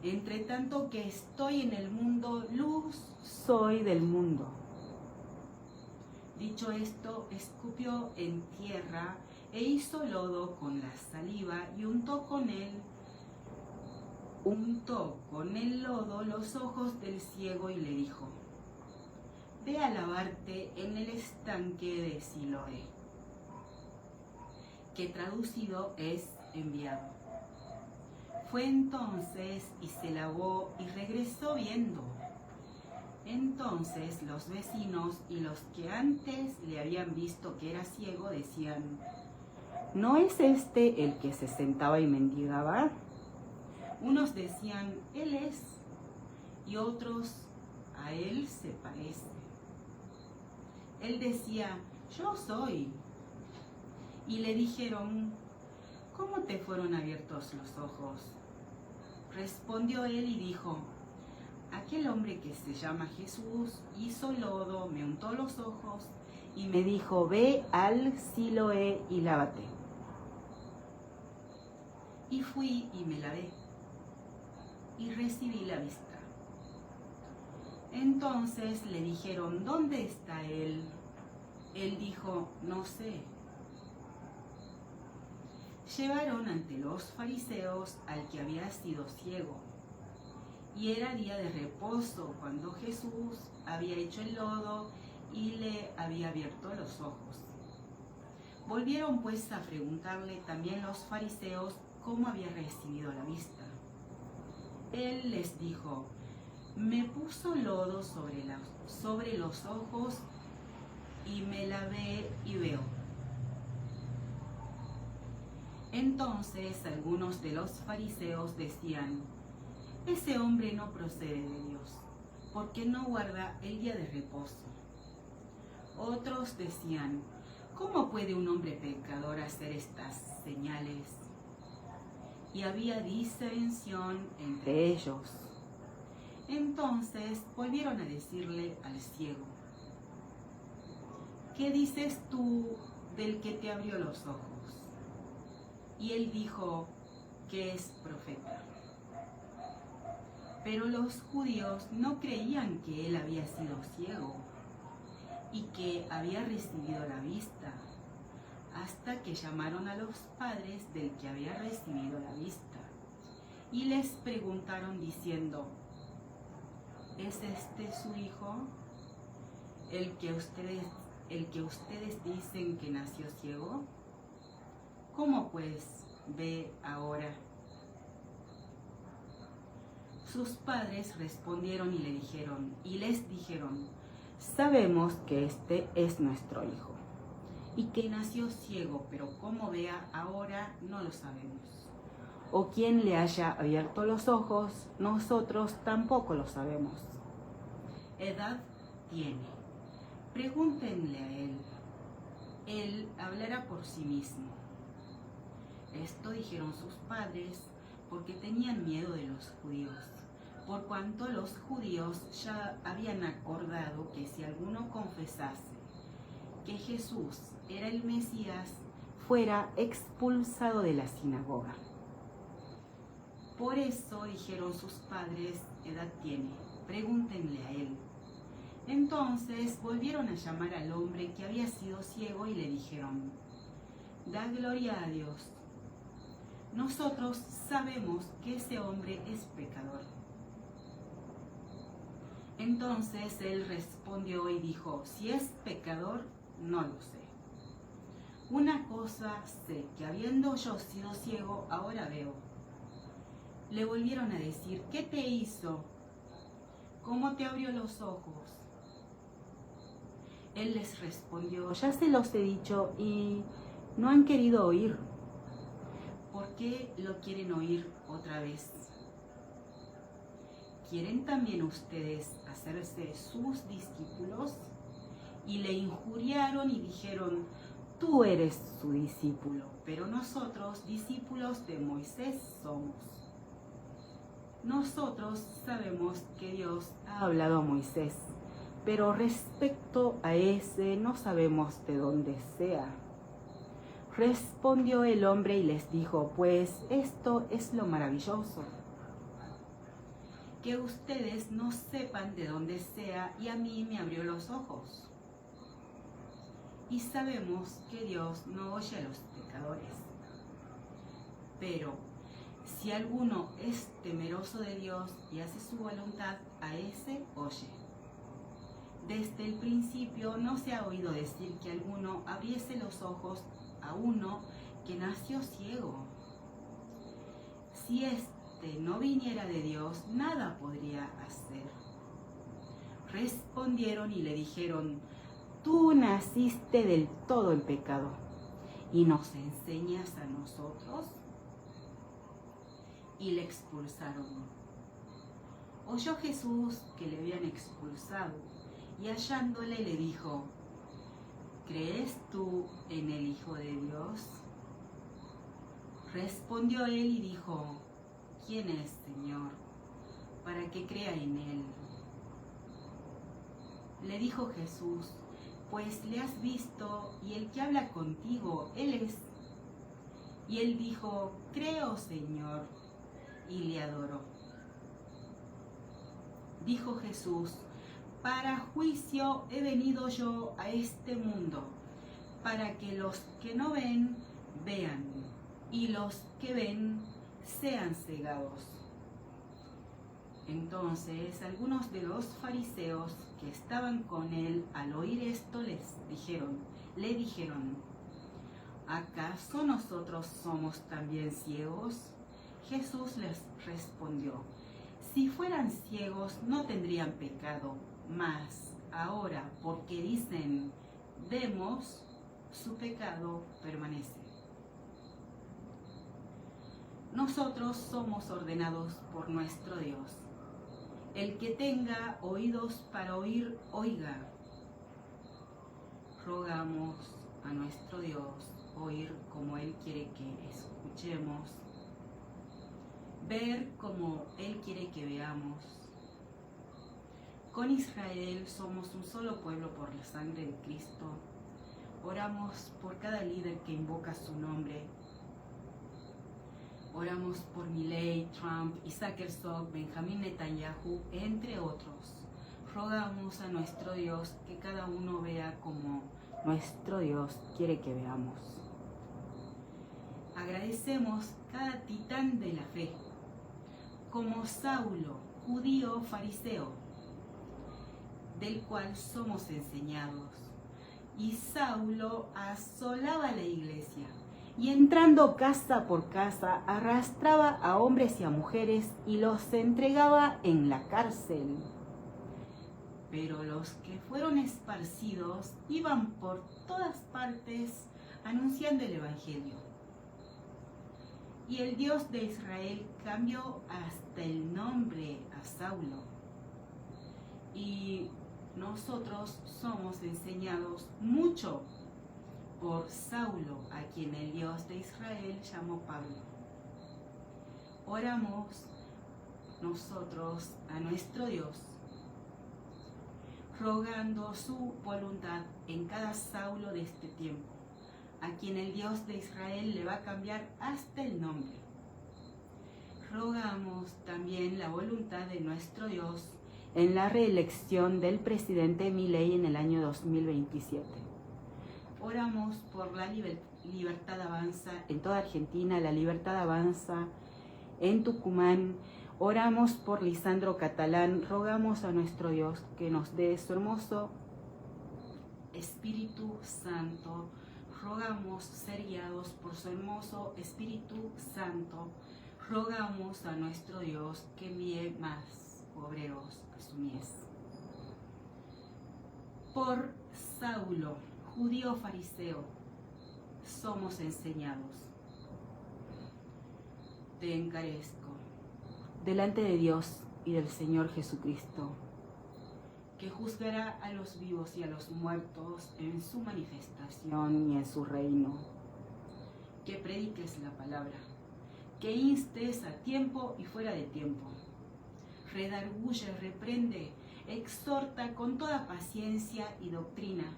Entre tanto que estoy en el mundo, luz soy del mundo. Dicho esto, escupió en tierra e hizo lodo con la saliva y untó con el lodo los ojos del ciego y le dijo: ve a lavarte en el estanque de Siloé, que traducido es enviado. Fue entonces y se lavó y regresó viendo. Entonces los vecinos y los que antes le habían visto que era ciego decían: ¿no es este el que se sentaba y mendigaba? Unos decían: él es, y otros: a él se parece. Él decía: yo soy. Y le dijeron: ¿cómo te fueron abiertos los ojos? Respondió él y dijo: aquel hombre que se llama Jesús hizo lodo, me untó los ojos y me dijo: ve al Siloé y lávate. Y fui y me lavé y recibí la vista. Entonces le dijeron: ¿dónde está él? Él dijo: no sé. Llevaron ante los fariseos al que había sido ciego. Y era día de reposo cuando Jesús había hecho el lodo y le había abierto los ojos. Volvieron pues a preguntarle también los fariseos cómo había recibido la vista. Él les dijo: me puso lodo sobre los ojos y me lavé y veo. Entonces algunos de los fariseos decían: ese hombre no procede de Dios, porque no guarda el día de reposo. Otros decían: ¿cómo puede un hombre pecador hacer estas señales? Y había disensión entre ellos. Entonces volvieron a decirle al ciego: ¿qué dices tú del que te abrió los ojos? Y él dijo que es profeta. Pero los judíos no creían que él había sido ciego y que había recibido la vista, hasta que llamaron a los padres del que había recibido la vista y les preguntaron diciendo: ¿es este su hijo, el que ustedes dicen que nació ciego? ¿Cómo pues ve ahora? Sus padres respondieron y les dijeron: sabemos que este es nuestro hijo y que nació ciego, pero cómo vea ahora no lo sabemos. O quién le haya abierto los ojos, nosotros tampoco lo sabemos. Edad tiene, pregúntenle a él hablará por sí mismo. Esto dijeron sus padres porque tenían miedo de los judíos, por cuanto los judíos ya habían acordado que si alguno confesase que Jesús era el Mesías, fuera expulsado de la sinagoga. Por eso dijeron sus padres: ¿qué edad tiene? Pregúntenle a él. Entonces volvieron a llamar al hombre que había sido ciego y le dijeron: da gloria a Dios. Nosotros sabemos que ese hombre es pecador. Entonces él respondió y dijo: si es pecador, no lo sé. Una cosa sé, que habiendo yo sido ciego, ahora veo. Le volvieron a decir: ¿qué te hizo? ¿Cómo te abrió los ojos? Él les respondió: ya se los he dicho y no han querido oír. ¿Por qué lo quieren oír otra vez? ¿Quieren también ustedes hacerse sus discípulos? Y le injuriaron y dijeron: tú eres su discípulo, pero nosotros discípulos de Moisés somos. Nosotros sabemos que Dios ha hablado a Moisés, pero respecto a ese no sabemos de dónde sea. Respondió el hombre y les dijo: pues esto es lo maravilloso, que ustedes no sepan de dónde sea, y a mí me abrió los ojos. Y sabemos que Dios no oye a los pecadores. Pero si alguno es temeroso de Dios y hace su voluntad, a ese oye. Desde el principio no se ha oído decir que alguno abriese los ojos a uno que nació ciego. Si éste no viniera de Dios, nada podría hacer. Respondieron y le dijeron: tú naciste del todo en pecado, ¿y nos enseñas a nosotros? Y le expulsaron. Oyó Jesús que le habían expulsado, y hallándole le dijo: ¿crees tú en el Hijo de Dios? Respondió él y dijo: ¿quién es, Señor, para que crea en él? Le dijo Jesús: pues le has visto, y el que habla contigo, él es. Y él dijo: creo, Señor, y le adoró. Dijo Jesús: para juicio he venido yo a este mundo, para que los que no ven, vean, y los que ven, sean cegados. Entonces algunos de los fariseos que estaban con él, al oír esto, le dijeron: ¿acaso nosotros somos también ciegos? Jesús les respondió: si fueran ciegos no tendrían pecado, mas ahora, porque dicen: vemos, su pecado permanece. Nosotros somos ordenados por nuestro Dios. El que tenga oídos para oír, oiga. Rogamos a nuestro Dios oír como Él quiere que escuchemos, ver como Él quiere que veamos. Con Israel somos un solo pueblo por la sangre de Cristo. Oramos por cada líder que invoca su nombre. Oramos por Milei, Trump, Isaac Herzog, Benjamín Netanyahu, entre otros. Rogamos a nuestro Dios que cada uno vea como nuestro Dios quiere que veamos. Agradecemos cada titán de la fe, como Saulo, judío fariseo, del cual somos enseñados. Y Saulo asolaba la iglesia, y entrando casa por casa, arrastraba a hombres y a mujeres y los entregaba en la cárcel. Pero los que fueron esparcidos iban por todas partes anunciando el Evangelio. Y el Dios de Israel cambió hasta el nombre a Saulo. Y nosotros somos enseñados mucho por Saulo, a quien el Dios de Israel llamó Pablo. oramos nosotros a nuestro Dios, rogando su voluntad en cada Saulo de este tiempo, a quien el Dios de Israel le va a cambiar hasta el nombre. Rogamos también la voluntad de nuestro Dios en la reelección del presidente Milei en el año 2027. Oramos por la libertad avanza en toda Argentina, la libertad avanza en Tucumán. Oramos por Lisandro Catalán, rogamos a nuestro Dios que nos dé su hermoso Espíritu Santo. Rogamos ser guiados por su hermoso Espíritu Santo. Rogamos a nuestro Dios que envíe más obreros a su mies. Por Saulo, judío fariseo, somos enseñados. Te encarezco delante de Dios y del Señor Jesucristo, que juzgará a los vivos y a los muertos en su manifestación y en su reino. Que prediques la palabra, que instes a tiempo y fuera de tiempo. Redarguye, reprende, exhorta con toda paciencia y doctrina,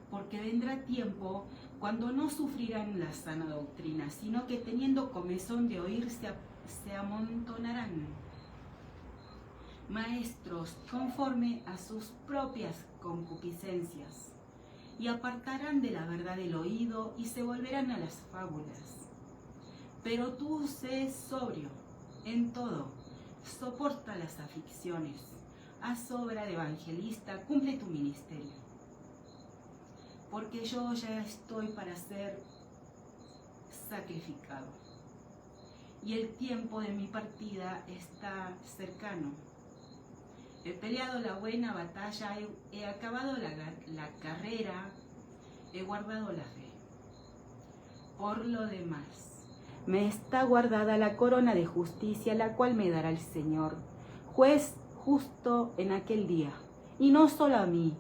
porque vendrá tiempo cuando no sufrirán la sana doctrina, sino que teniendo comezón de oír se amontonarán maestros conforme a sus propias concupiscencias, y apartarán de la verdad el oído y se volverán a las fábulas. Pero tú sé sobrio en todo, soporta las aflicciones, haz obra de evangelista, cumple tu ministerio. Porque yo ya estoy para ser sacrificado, y el tiempo de mi partida está cercano. He peleado la buena batalla, he acabado la carrera, he guardado la fe. Por lo demás, me está guardada la corona de justicia, la cual me dará el Señor, juez justo en aquel día, y no solo a mí,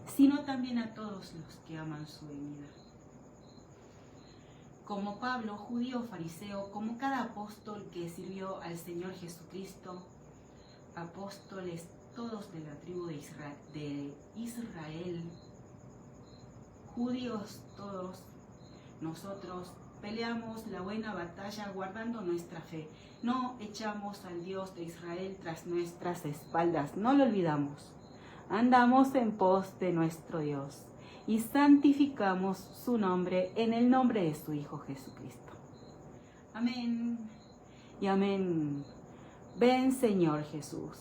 sino también a todos los que aman su venida. Como Pablo, judío fariseo, como cada apóstol que sirvió al Señor Jesucristo, apóstoles todos de la tribu de Israel, judíos todos, nosotros peleamos la buena batalla guardando nuestra fe. No echamos al Dios de Israel tras nuestras espaldas, no lo olvidamos. Andamos en pos de nuestro Dios y santificamos su nombre en el nombre de su Hijo Jesucristo. Amén y amén. Ven, Señor Jesús.